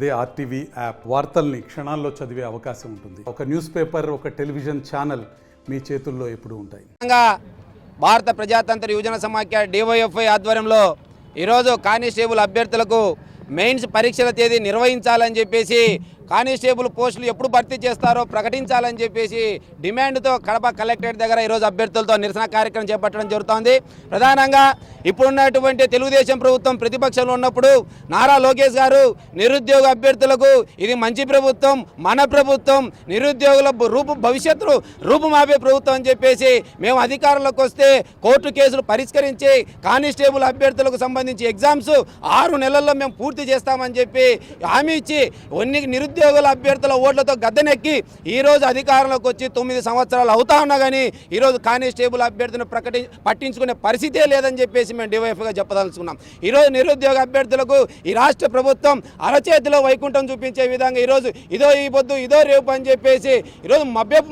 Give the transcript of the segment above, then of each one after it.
అదే RTV app వార్తల్ని క్షణాల్లో చదివే అవకాశం ఉంటుంది. ఒక న్యూస్ పేపర్, ఒక టెలివిజన్ ఛానల్ మీ చేతుల్లో ఎప్పుడూ ఉంటాయి. భారత ప్రజాతంత్ర యువజన సమాఖ్య డివైఎఫ్ఐ ఆధ్వర్యంలో ఈరోజు కానిస్టేబుల్ అభ్యర్థులకు మెయిన్స్ పరీక్షల తేదీ నిర్వహించాలని చెప్పేసి, కానిస్టేబుల్ పోస్టులు ఎప్పుడు భర్తీ చేస్తారో ప్రకటించాలని చెప్పేసి డిమాండ్తో కడప కలెక్టరేట్ దగ్గర ఈరోజు అభ్యర్థులతో నిరసన కార్యక్రమం చేపట్టడం జరుగుతోంది. ప్రధానంగా ఇప్పుడున్నటువంటి తెలుగుదేశం ప్రభుత్వం ప్రతిపక్షంలో ఉన్నప్పుడు నారా లోకేష్ గారు నిరుద్యోగ అభ్యర్థులకు ఇది మంచి ప్రభుత్వం, మన ప్రభుత్వం, నిరుద్యోగుల భవిష్యత్తు రూపుమాపే ప్రభుత్వం అని చెప్పేసి మేము అధికారంలోకి వస్తే కోర్టు కేసులు పరిష్కరించి కానిస్టేబుల్ అభ్యర్థులకు సంబంధించి ఎగ్జామ్స్ 6 నెలల్లో మేము పూర్తి చేస్తామని చెప్పి హామీ ఇచ్చి నిరుద్యోగుల అభ్యర్థుల ఓట్లతో గద్దెనెక్కి ఈరోజు అధికారంలోకి వచ్చి 9 సంవత్సరాలు అవుతా ఉన్నా కానీ ఈరోజు కానిస్టేబుల్ అభ్యర్థులను పట్టించుకునే పరిస్థితే లేదని చెప్పేసి మేము డివైఎఫ్గా చెప్పదలుచుకున్నాం. ఈరోజు నిరుద్యోగ అభ్యర్థులకు ఈ రాష్ట్ర ప్రభుత్వం అరచేతిలో వైకుంఠం చూపించే విధంగా ఈరోజు ఇదో ఈ పొద్దు ఇదో రేపు అని చెప్పేసి ఈరోజు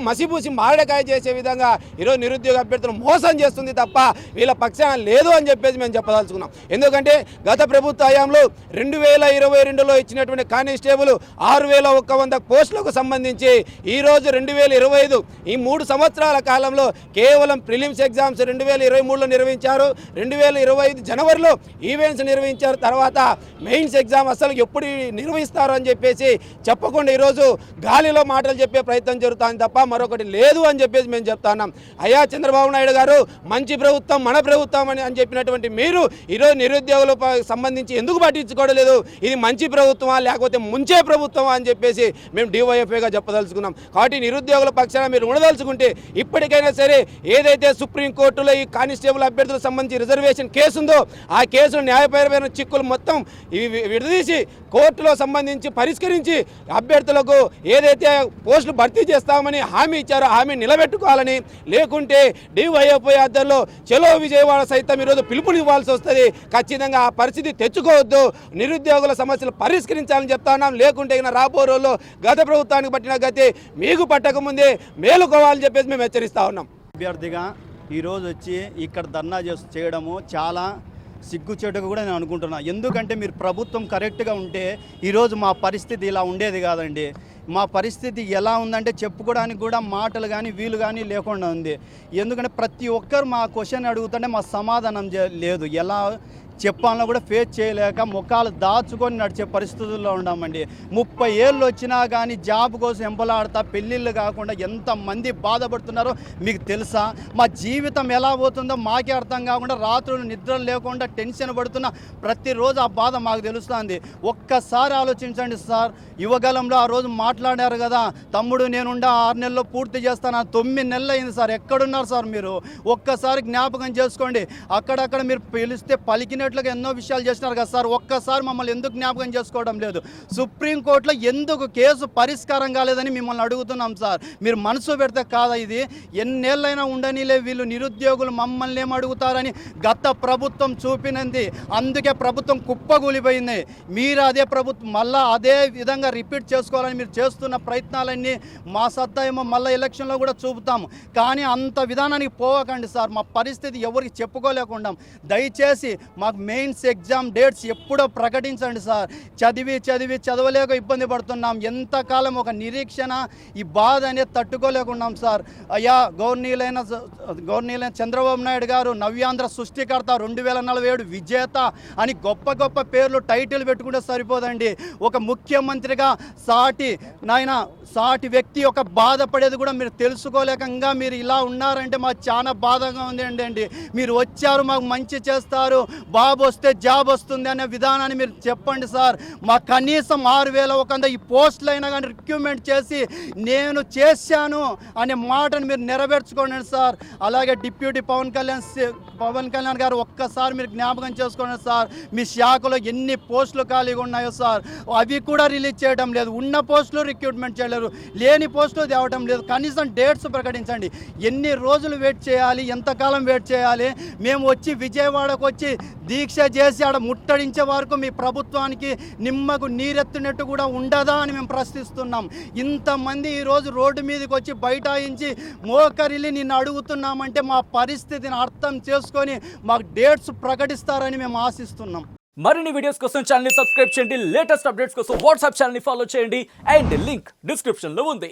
మసిపూసి మారడకాయ చేసే విధంగా ఈరోజు నిరుద్యోగ అభ్యర్థులు మోసం చేస్తుంది తప్ప వీళ్ళ పక్షాన లేదు అని చెప్పేసి మేము చెప్పదలుచుకున్నాం. ఎందుకంటే గత ప్రభుత్వ హయాంలో 2022లో ఇచ్చినటువంటి కానిస్టేబుల్ 6,100 పోస్టులకు సంబంధించి ఈరోజు 2025 ఈ 3 సంవత్సరాల కాలంలో కేవలం ప్రిలిమ్స్ ఎగ్జామ్స్ 2023లో నిర్వహించారు. 2025 జనవరిలో ఈవెంట్స్ నిర్వహించారు. తర్వాత మెయిన్స్ ఎగ్జామ్ అసలు ఎప్పుడు నిర్వహిస్తారు అని చెప్పేసి చెప్పకుండా ఈరోజు గాలిలో మాటలు చెప్పే ప్రయత్నం జరుగుతుంది తప్ప మరొకటి లేదు అని చెప్పేసి మేము చెప్తున్నాం. అయ్యా చంద్రబాబు నాయుడు గారు మంచి ప్రభుత్వం, మన ప్రభుత్వం అని చెప్పినటువంటి మీరు ఈరోజు నిరుద్యోగులకు సంబంధించి ఎందుకు పట్టించుకోవడం లేదు? ఇది మంచి ప్రభుత్వమా లేకపోతే ముంచే ప్రభుత్వమా అని చెప్పేసి మేము డివైఎఫ్ఐగా చెప్పదలుచుకున్నాం. కాబట్టి నిరుద్యోగుల పక్షాన మీరు ఉండదలుచుకుంటే ఇప్పటికైనా సరే ఏదైతే సుప్రీంకోర్టులో ఈ కానిస్టేబుల్ అభ్యర్థులకు సంబంధించి రిజర్వేషన్ కేసు ఉందో ఆ కేసును న్యాయపరమైన చిక్కులు మొత్తం విడదీసి కోర్టులో సంబంధించి పరిష్కరించి అభ్యర్థులకు ఏదైతే పోస్టులు భర్తీ చేస్తామని హామీ ఇచ్చారో హామీ నిలబెట్టుకోవాలని, లేకుంటే డివైఎఫ్ఐ ఆధ్వర్యంలో చలో విజయవాడ సైతం ఈరోజు పిలుపునివ్వాల్సి వస్తుంది. ఖచ్చితంగా ఆ పరిస్థితి తెచ్చుకోవద్దు, నిరుద్యోగుల సమస్యలు పరిష్కరించాలని చెప్తా ఉన్నాం. లేకుంటే రాబో రోజుల్లో గత ప్రభుత్వానికి పట్టిన గతి మీకు పట్టకముందే మేలుకోవాలని చెప్పేసి మేము హెచ్చరిస్తా ఉన్నాం. అభ్యర్థిగా ఈరోజు వచ్చి ఇక్కడ ధర్నా చేయడము చాలా సిగ్గుచేటుగా కూడా నేను అనుకుంటున్నాను. ఎందుకంటే మీరు ప్రభుత్వం కరెక్ట్గా ఉంటే ఈరోజు మా పరిస్థితి ఇలా ఉండేది కాదండి. మా పరిస్థితి ఎలా ఉందంటే చెప్పుకోవడానికి కూడా మాటలు కానీ వీలు కానీ లేకుండా ఉంది. ఎందుకంటే ప్రతి ఒక్కరు మా క్వశ్చన్ అడుగుతుంటే మా సమాధానం లేదు. ఎలా చెప్పాలన్నా కూడా ఫేస్ చేయలేక ముఖాలు దాచుకొని నడిచే పరిస్థితుల్లో ఉన్నామండి. 30 ఏళ్ళు వచ్చినా కానీ జాబ్ కోసం ఎంపలాడతా పెళ్ళిళ్ళు కాకుండా ఎంతమంది బాధపడుతున్నారో మీకు తెలుసా? మా జీవితం ఎలా పోతుందో మాకే అర్థం కాకుండా రాత్రులు నిద్రలు లేకుండా టెన్షన్ పడుతున్న ప్రతిరోజు ఆ బాధ మాకు తెలుస్తుంది. ఒక్కసారి ఆలోచించండి సార్. యువగలంలో ఆ రోజు మాట్లాడారు కదా, తమ్ముడు నేనుండా 6 నెలల్లో పూర్తి చేస్తాను. 9 నెలలు అయింది సార్. ఎక్కడున్నారు సార్ మీరు? ఒక్కసారి జ్ఞాపకం చేసుకోండి. అక్కడక్కడ మీరు పిలిస్తే పలికినట్లుగా ఎన్నో విషయాలు చేసినారు కదా సార్. ఒక్కసారి మమ్మల్ని ఎందుకు జ్ఞాపకం చేసుకోవడం లేదు? సుప్రీంకోర్టులో ఎందుకు కేసు పరిష్కారం కాలేదని మిమ్మల్ని అడుగుతున్నాం సార్. మీరు మనసు పెడితే కాదా ఇది? ఎన్నేళ్ళైనా ఉండనిలే, వీళ్ళు నిరుద్యోగులు మమ్మల్ని ఏం అడుగుతారని గత ప్రభుత్వం చూపినంది. అందుకే ప్రభుత్వం కుప్పగూలిపోయింది. మీరు అదే ప్రభుత్వం మళ్ళీ అదే విధంగా రిపీట్ చేసుకోవాలని మీరు చేస్తున్న ప్రయత్నాలన్నీ మా సత్తా ఏమో మళ్ళీ ఎలక్షన్లో కూడా చూపుతాము. కానీ అంత విధానానికి పోవకండి సార్. మా పరిస్థితి ఎవరికి చెప్పుకోలేకుండా దయచేసి మాకు మెయిన్స్ ఎగ్జామ్ డేట్స్ ఎప్పుడో ప్రకటించండి సార్. చదవలేక ఇబ్బంది పడుతున్నాం. ఎంతకాలం ఒక నిరీక్షణ, ఈ బాధ అనేది తట్టుకోలేకున్నాం సార్. అయ్యా గౌరవనీయులైన చంద్రబాబు నాయుడు గారు నవ్యాంధ్ర సృష్టికర్త, 2047 విజేత అని గొప్ప గొప్ప పేర్లు టైటిల్ పెట్టుకుంటే సరిపోదండి. ఒక ముఖ్యమంత్రిగా సాటి వ్యక్తి ఒక బాధపడేది కూడా మీరు తెలుసుకోలేకంగా మీరు ఇలా ఉన్నారంటే మాకు చాలా బాధగా ఉంది అండి. మీరు వచ్చారు, మాకు మంచి చేస్తారు, బాబు వస్తే జాబ్ వస్తుంది అనే విధానాన్ని మీరు చెప్పండి సార్. మా కనీసం 6,100 ఈ పోస్టులు అయినా కానీ రిక్రూట్మెంట్ చేసి నేను చేశాను అనే మాటను మీరు నెరవేర్చుకోండి సార్. అలాగే డిప్యూటీ పవన్ కళ్యాణ్ గారు ఒక్కసారి మీరు జ్ఞాపకం చేసుకోండి సార్. మీ శాఖలో ఎన్ని పోస్టులు ఖాళీగా ఉన్నాయో సార్, అవి కూడా రిలీజ్ చేయడం లేదు. ఉన్న పోస్టులు రిక్రూట్మెంట్ చేయలేరు, లేని పోస్టులు తేవటం లేదు. కనీసం డేట్స్ ప్రకటించండి. ఎన్ని రోజులు వెయిట్ చేయాలి? ఎంతకాలం వెయిట్ చేయాలి? మేము వచ్చి విజయవాడకు వచ్చి దీక్ష చేసి ఆడ ముట్టడించే వరకు మీ ప్రభుత్వానికి నిమ్మకు నీరెత్తినట్టు కూడా ఉండదా అని మేము ప్రశ్నిస్తున్నాం. ఇంతమంది ఈరోజు రోడ్డు మీదకి వచ్చి బైఠాయించి మోకరిల్లి నిన్ను అడుగుతున్నామంటే మా పరిస్థితిని అర్థం చేసుకొని మాకు డేట్స్ ప్రకటిస్తారని మేము ఆశిస్తున్నాం. మరిన్ని వీడియోస్ కోసం ఛానల్ ని సబ్స్క్రైబ్ చేయండి, లేటెస్ట్ అప్డేట్స్ కోసం వాట్సాప్ ఛానల్ ని ఫాలో చేయండి అండ్ లింక్ డిస్క్రిప్షన్ లో ఉంది.